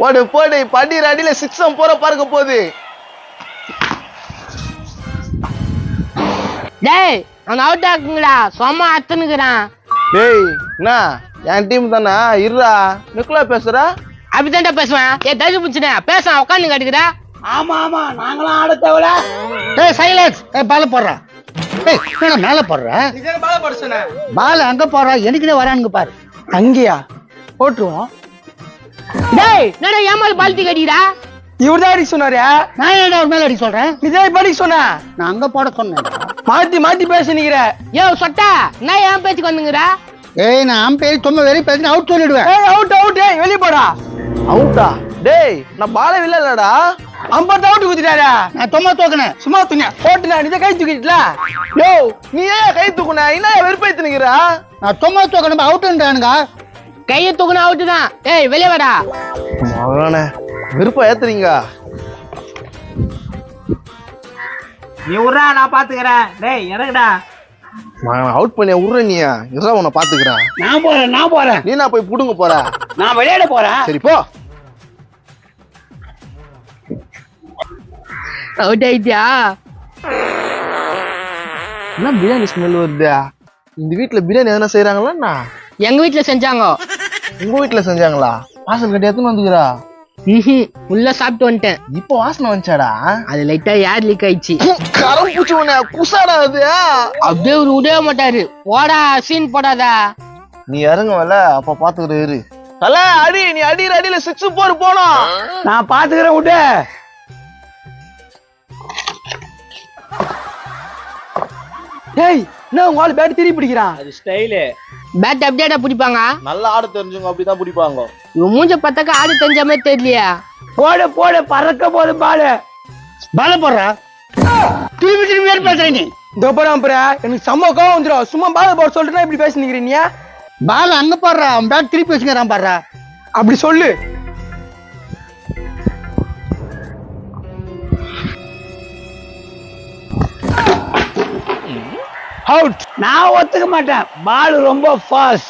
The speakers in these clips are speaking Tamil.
போடு போடு, படிற அடியில சிக்ஸம் போற பார்க்க போகுது. டேய் அவன் அவுட் ஆக்குங்கடா, சும்மா அத்தனுக்குறான். டேய் என்ன என் டீம் தானே, இருடா நிக்கலா பேசுற. அப்படித்தான்டா பேசுவேன். தகுதி பிடிச்சினே பேச உட்காந்து கட்டுக்குற. ஆமா ஆமா, நாங்களாம் ஆட தேவையில்ல. ஏய் சைலன்ஸ், பால போடுறா. ஏய் என்ன மேல போடுற? பால போட சொன்ன. பால் அங்க போடுறா, எனக்குனே வரானுங்க பாரு. அங்கேயா போட்டுருவோம். டேய் என்னடா ஏமால் பால்த்தி கட்டிடா. இவர்தான் அடிக்க சொன்னாரு. நான் என்னடா ஒரு மேல அடி சொல்றேன்? நீதான் படிக்க சொன்ன. நான் அங்க போட சொன்னேன். மாத்தி மாத்தி பேச நிக்கிற. யோ சொட்டா நான் ஏன் பேச்சுக்கு வந்துங்கிற? ஏய் நான் பேர் சும்மா வெறி பேசி அவுட் சொல்லிடுவேன். ஏய் அவுட் அவுட், வெளிய போடா. அவுட்டா? டேய் நான் பாலே இல்லடா. 50 அவுட் குத்திட்டாரா. நான் சும்மா தூக்குனேன். சும்மா தூங்க போட்டுனா நீ கை தூக்கிட்டல. யோ நீ ஏன் கை தூக்குன? என்ன வெறுப்பேத்து நிக்கிற? நான் சும்மா தூக்கணும், அவுட்ன்றானுங்க. கையை தூக்குன அவுட்டு தான். ஏய் வெளியே வாடா. மகனே வெறுப்பா ஏத்துறீங்க. நீ உர்றா, நான் பாத்துக்கறேன். டேய் இறங்குடா. அவுட் பண்ணியா உர்ற நீயா? இருடா உன்னை பாத்துக்கிறேன். நான் போறேன். நீ நான் போய் புடுங்க போற. நான் விளையாட போறேன். சரி போ. அவுட் ஆயிட்டியா? என்ன பிரியாணி ஸ்மெல் வருது? இந்த வீட்டுல பிரியாணி எதனா செய்யறாங்களா? எங்க வீட்டுல செஞ்சாங்க. உங்க வீட்டுல செஞ்சாங்களா? வாசல் கட்டி எத்தனை வந்துக்கிறா? உள்ள சாப்பிட்டு வந்துட்டேன். இப்போ வாசனை வந்துச்சாடா? அது லைட்டா ஏர் லீக் ஆயிடுச்சு. கரம் பூச்சி உன்ன குசாடா அது. அப்படியே ஒரு விடவே மாட்டாரு. போடா சீன் போடாதா. நீ இறங்குவல அப்ப பாத்துக்கிற இரு. தல அடி, நீ அடிற அடியில 6 4 போனோம். நான் பாத்துக்கறேன் விடு. ஏய் என்ன உங்க ஆளு பேட் திருப்பி பிடிக்கிறான்? அது ஸ்டைலு. பேட் அப்படியேடா பிடிப்பாங்க. நல்லா ஆட தெரிஞ்சவங்க அப்படிதான் பிடிப்பாங்க. இவன் மூஞ்ச பார்த்தாக்க ஆடு தெரிஞ்ச மாதிரி தெரியலையா? போடு போடு, பறக்க போது பாலு. பால போடுறா. திரும்பி திரும்பி வேறு பேசுற நீ. இந்த போறாம்புற எனக்கு செம்ம கோவம் வந்துடும். சும்மா பால போட சொல்லிட்டு இப்படி பேசி நிக்கிறீங்க. நீ பால் அங்க போடுறா, அவன் பேட் திருப்பி வச்சுக்கிறான் பாடுறா. அப்படி சொல்லு. அவுட். நான் ஒத்துக்க மாட்டேன். பால் ரொம்ப ஃபாஸ்ட்.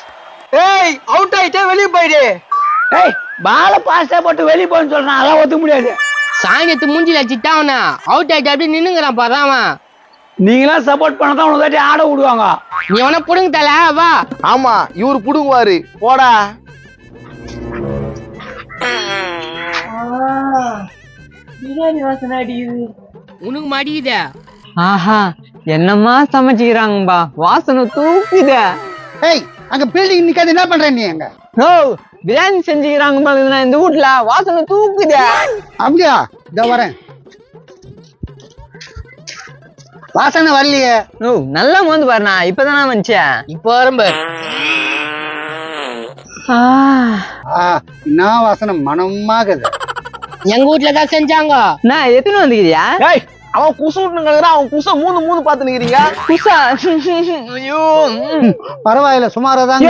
ஏய் அவுட் ஆயிட்டே வெளிய போயிடு. ஏய் பால பாஸ்டா போட்டு வெளிய போன்னு சொல்றான், அதெல்லாம் ஒத்துக்க முடியாது. சாயத்து மூஞ்சில அடிச்சுட்டா அவனா அவுட் ஆயிட்டு அப்படியே நின்னுங்கிறான் பாரு அவன். நீங்களாம் சப்போர்ட் பண்ணதான் உனக்கு ஆட விடுவாங்க. நீ அவனை புடுங்க தல வா. ஆமா இவரு புடுங்குவாரு. போடா. உனக்கு மாடிக்குதே. ஆஹா என்னம்மா சமைச்சுக்கிறாங்கப்பா, வாசனை தூக்குத. ஏய் அங்க பில்டிங் நிக்காது, என்ன பண்ற நீ அங்க? ஓ பிரியாணி செஞ்சுக்கிறாங்க இந்த வீட்டுல, வாசனை தூக்குத. அப்படியா? இதோ வரேன். வாசனை வரலையே. ஓ நல்லா மோந்து பாருண்ணா, இப்பதானே வந்துச்சேன். இப்போ வரம்பு. என்ன வாசனை மனமாகுது. எங்க வீட்டுல தான் செஞ்சாங்க. நான் எத்தனை வந்துக்கிறியா? ஏய் அவன் குசு விட்டுங்கிறான். அவன் குச மூணு பாத்து நிக்கிறீங்க. குசா? ஐயோ பரவாயில்ல, சுமாரா ஏன்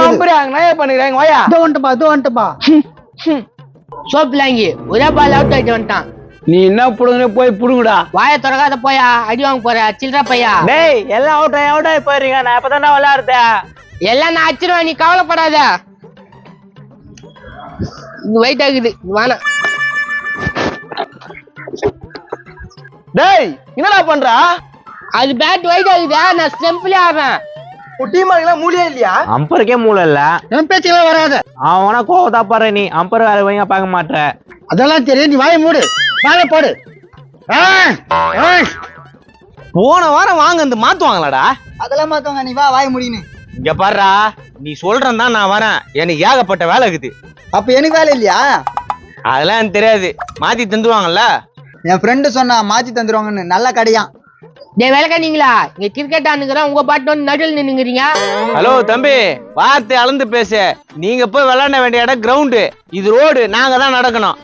நான் ஏன் பண்ணுறேன்? வாயா வந்துட்டுப்பா. சோப்பிலாங்கி ஒரே பால் அவுட் ஆயிட்டு வந்துட்டான். நீ என்ன புடுங்க போய் புடுங்கடா. வாய திறக்காத போயா, அடி வாங்க போற சில்லற பையா. டேய் எல்லாம் அவுட் ஆகி போயிருங்க, நான் இப்பதானே விளையாடுறேன். எல்லாம் நான் அடிச்சிருவேன், நீ கவலைப்படாத. இது வெயிட் ஆகுது வானா. டேய் என்னடா பண்ற? அது பேட் வெயிட் ஆகுதா, நான் ஸ்டெம்ப்ல ஆடுறேன். டீமாக்கெல்லாம் மூலியே இல்லையா? அம்பருக்கே மூளை இல்ல. என் பேச்சுக்கெல்லாம் வராத. அவனா கோவத்தா பாரு, நீ அம்பர் வேலை வைங்க பார்க்க மாட்ட. அதெல்லாம் தெரியும், நீ வாயை மூடு. வாழை போடு. போன வாரம் வாங்க வந்து மாத்துவாங்களாடா? அதெல்லாம் மாத்தவங்க, நீ வா வாய முடியுன்னு. இங்க பாருடா, நீ சொல்றேன் தான் நான் வரேன். எனக்கு ஏகப்பட்ட வேலை இருக்குது. அப்ப எனக்கு வேலை இல்லையா? அதெல்லாம் எனக்கு தெரியாது. மாத்தி தந்துருவாங்கல்ல. என் ஃப்ரெண்டு சொன்னா மாத்தி தந்துருவாங்கன்னு. நல்ல கடையான். டே விளக்கானீங்களா, இங்க கிரிக்கெட் ஆனுங்கிறோம், உங்க பாட்டு வந்து நடுவில் நின்னுங்கிறீங்க. ஹலோ தம்பி, வார்த்தை அளந்து பேசு. நீங்க போய் விளையாட வேண்டிய இடம் கிரவுண்டு, இது ரோடு, நாங்க தான் நடக்கணும்.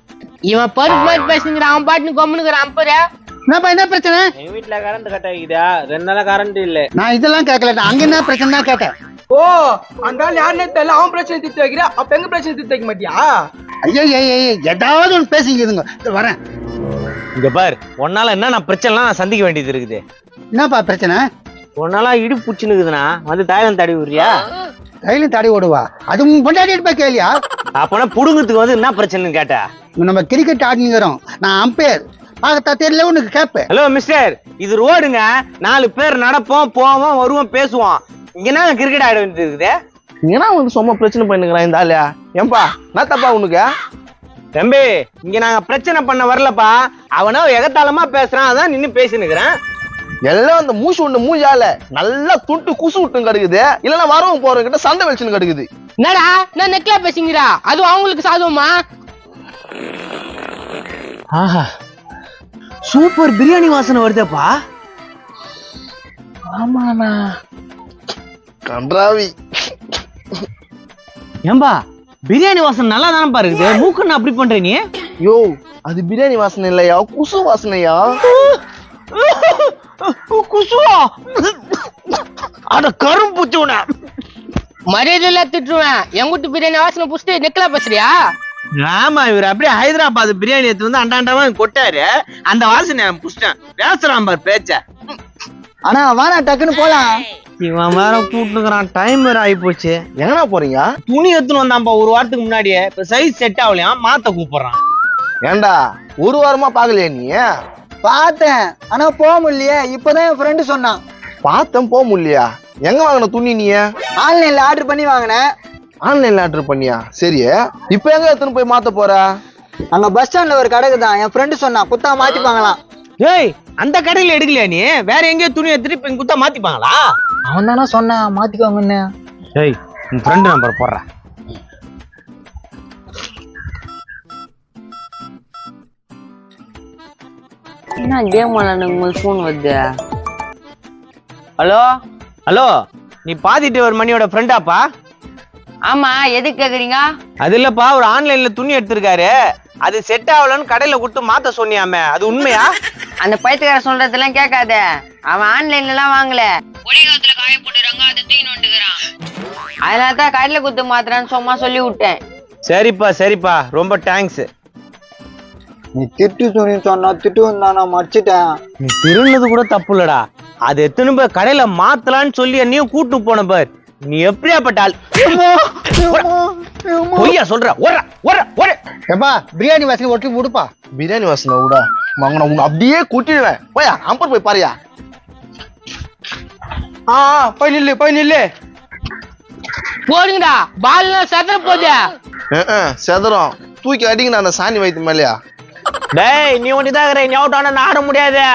இவன் பருப்பு மாதிரி பேசுங்கிறான், அவன் பாட்டுன்னு கொம்முனுங்கிறான். அம்பரு என்னப்பா என்ன பிரச்சனை? எங்க வீட்டுல கரண்ட் கட் ஆகிதா, 2 நாளா கரண்ட் இல்ல. நான் இதெல்லாம் கேட்கல, அங்க என்ன பிரச்சனை கேட்டேன். ஓ அந்த ஆள் யாருன்னே தெரியல, அவன் பிரச்சனை தீர்த்து வைக்கிற. அப்ப எங்க பிரச்சனை தீர்த்து வைக்க மாட்டியா? ஐயோ ஏதாவது ஒன்று பேசிக்குதுங்க. வரேன். இங்க பாரு, உன்னால என்ன நான் பிரச்சனை நான் சந்திக்க வேண்டியது இருக்குது. என்னப்பா பிரச்சனை? உன்னால இடி புடிச்சுனுக்குதுன்னா வந்து தாயம் தடவி விடுறியா? ரயிலும் தடை ஓடுவா அது பொண்டாட்டிட்டு போய் கேளியா? அப்பனா புடுங்கத்துக்கு வந்து என்ன பிரச்சனைன்னு கேட்ட? நம்ம கிரிக்கெட் ஆடினுங்கிறோம், நான் அம்பையர் பார்க்கத்தா தெரியல உனக்கு கேப்பேன். ஹலோ மிஸ்டர், இது ரோடுங்க. 4 பேர் நடப்போம், போவோம், வருவோம், பேசுவோம். இங்க என்ன கிரிக்கெட் ஆட வேண்டியது இருக்குது? ஏன்னா வந்து சும்மா பிரச்சனை பண்ணிக்கிறான் இந்த ஆளு. ஏன்பா நான் தப்பா உனக்கு? தம்பி, இங்க நாங்க பிரச்சனை பண்ண வரலப்பா. அவனோ எகத்தாளமா பேசுறான், அதான் நின்னு பேசினுக்கிறேன். எல்லாம் அந்த மூச்சு ஒண்ணு மூஞ்சால நல்லா துண்டு குசு விட்டு கிடக்குது, இல்லன்னா வரவும் போறவங்க கிட்ட சண்டை வச்சுன்னு கிடக்குது. என்னடா நான் நெக்லா பேசுங்கிறா? அதுவும் அவங்களுக்கு சாதுவமா? ஆஹா, சூப்பர் பிரியாணி வாசனை வருதேப்பா. ஆமாண்ணா கன்றாவி. ஏம்பா, பிரியாணி வாசனை நல்லா தானே பாருக்குது, மூக்குன்னு அப்படி பண்ற நீ? யோ அது பிரியாணி வாசனை இல்லையா, குசு வாசனையா. குசுவா? அட கரும்புச்சு உன. மரியாதையில திட்டுவேன். எங்கிட்ட பிரியாணி வாசனை புடிச்சிட்டு நெக்லா பேசுறியா? ஆமா, இவர் அப்படியே ஹைதராபாத் பிரியாணி எடுத்து வந்து அண்டாண்டமா கொட்டாரு. அந்த வாசனை புடிச்சிட்டேன். பேசுறான் பாரு பேச்ச. ஆனா வானா டக்குன்னு போலாம். இவன் வேற கூட்டுக்கிறான். டைம் வேற ஆகி போச்சு. எங்கண்ணா போறீங்க? துணி எடுத்துன்னு வந்தான்ப்பா ஒரு வாரத்துக்கு முன்னாடியே. இப்ப சைஸ் செட் ஆகலையா, மாத்த கூப்பிடுறான். ஏண்டா ஒரு வாரமா பாக்கலையா நீ? பார்த்தேன், ஆனா போக முடியலையே. இப்பதான் என் ஃப்ரெண்டு சொன்னான். பார்த்தேன், போக முடியலையா? எங்க வாங்கின துணி நீ? ஆன்லைன்ல ஆர்டர் பண்ணி வாங்கினேன். ஆன்லைன்ல ஆர்டர் பண்ணியா? சரி, இப்ப எங்க எடுத்துன்னு போய் மாத்த போற? அங்க பஸ் ஸ்டாண்ட்ல ஒரு கடைக்கு தான் என் ஃப்ரெண்டு சொன்னான், குத்தா மாத்திப்பாங்களாம். ஏய், அந்த கடையில எடுக்கலையா நீ? வேற எங்கேயோ துணி எடுத்துட்டு இப்ப குத்தா மாத்திப்பாங்களா? அவன் தானே சொன்னான் மாத்திக்கோங்கன்னு. ஏய், உன் ஃப்ரெண்ட் நம்பர் போடுறேன். என்ன கேம் விளையாடுங்க உங்களுக்கு ஃபோன் வருது? ஹலோ ஹலோ, நீ பாதிட்டு ஒரு மணியோட ஃப்ரெண்டாப்பா? ஆமா, எதுக்கு கேக்குறீங்க? அது இல்லப்பா, ஒரு ஆன்லைன்ல துணி எடுத்திருக்காரு. அது செட் ஆகலன்னு கடையில கொடுத்து மாத்த சொன்னியாமே, அது உண்மையா? அந்த பைத்தியக்கார சொல்றதெல்லாம் கேட்காத. அவன் ஆன்லைன்ல எல்லாம் வாங்கல, ஒளிகாலத்துல காய போட்டுறாங்க, அதை தூக்கி நோண்டுக்கிறான். அதனாலதான் கடையில குத்து மாத்துறான்னு சும்மா சொல்லி விட்டேன். சரிப்பா சரிப்பா, ரொம்ப தேங்க்ஸ். நீ திட்டு துணி சொன்னா திட்டு வந்தா மறைச்சிட்டேன். நீ திருநது கூட தப்பு இல்லடா. அது எத்தனை போய் கடையில மாத்தலான்னு சொல்லி என்னையும் கூட்டு போன பார். நீ எப்படியாப்பட்டால் பொய்யா சொல்ற? ஏப்பா பிரியாணி வாசனை ஒட்டி விடுப்பா. பிரியாணி வாசனை விட வாங்கின உன்னை அப்படியே கூட்டிடுவேன். போயா அம்பர் போய் பாரியா. போய் நில்லு போய் நில்லு. போடுங்கடா, பால் எல்லாம் சதற போதே. செதறம் தூக்கி அடிங்கண்ணா அந்த சாணி வைத்து மேலையா. டேய், நீ ஒண்டிதான் நீ அவுட் ஆனா ஆட முடியாது.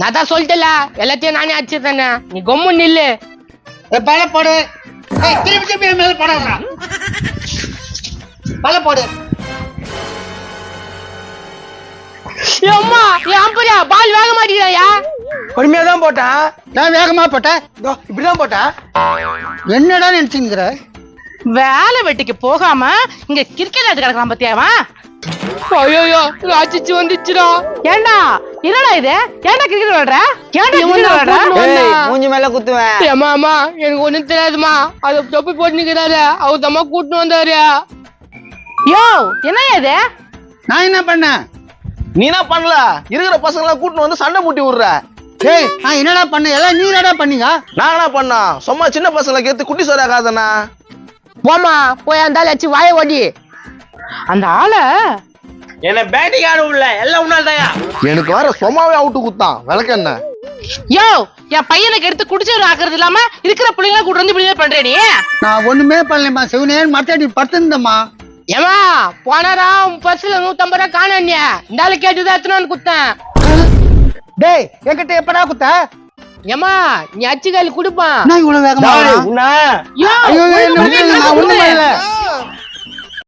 நான் தான் சொல்லிட்டல, எல்லாத்தையும் நானே அடிச்சு தானே. நீ கொம்மு நில்லு. பால போடு. திருப்பி திருப்பி மேல போடுறா. பால போடு. அம்மா, என் அம்பரியா பால் வேக மாட்டேங்கிறாயா? பொறுமையா தான் போட்டேன். நான் வேகமா போட்டேன். இப்படிதான் போட்டேன். என்னடா நினைச்சுங்கிற? வேலை வெட்டிக்கு போகாம இங்க கிரிக்கெட் ஆட்டு கிடக்கலாம் பத்தியாவா? ஐயோ, ராட்சிச்சு வந்துச்சுடா. ஏண்டா என்னடா இது? ஏண்டா கிரிக்கெட் விளையாடுற? ஏண்டா கிரிக்கெட் விளையாடுற? மூஞ்சி மேல குத்துவேன். அம்மா, எனக்கு ஒண்ணும் தெரியாதுமா. அத தொப்பி போட்டு நிக்கிறாரு, அவர் தம்மா கூட்டு வந்தாரு. யோ, என்ன இது? நான் என்ன பண்ணேன்? நீ என்ன பண்ணல? இருக்கிற பசங்க எல்லாம் கூட்டின்னு வந்து சண்டை மூட்டி விடுற. ஏய், நான் என்னடா பண்ண? எல்லாம் நீ என்னடா பண்ணீங்க? நான் என்ன பண்ணா? சும்மா சின்ன பசங்களை கேத்து குட்டி சோறா காதனா? போமா, போய் அந்த ஆள் அச்சு வாய ஓடி. அந்த ஆள என்ன பேட்டிங் ஆட உள்ள எல்லாம் உன்னால்தாயா? எனக்கு வேற சும்மாவே அவுட்டு குத்தான் விளக்க என்ன. யோ, என் பையனுக்கு எடுத்து குடிச்சவரு ஆக்குறது இல்லாம இருக்கிற பிள்ளைங்களை கூட்டு வந்து இப்படியே பண்ற நீ? நான் ஒண்ணுமே பண்ணலமா, சிவனேன்னு மத்தாடி படுத்திருந்தம்மா. ஏமா, போனாரா பஸ்ல 150 ரூபாய் காணாங்க. இந்த ஆளு கேட்டுதான் எத்தனை வந்து குத்தேன். டேய், என்கிட்ட எப்படா குத்த? ஏமா, நீ அச்சு காலி குடுப்பான். நான் இவ்வளவு வேகமா? உன்ன யோ, ஐயோ, நான் ஒண்ணுமே இல்ல.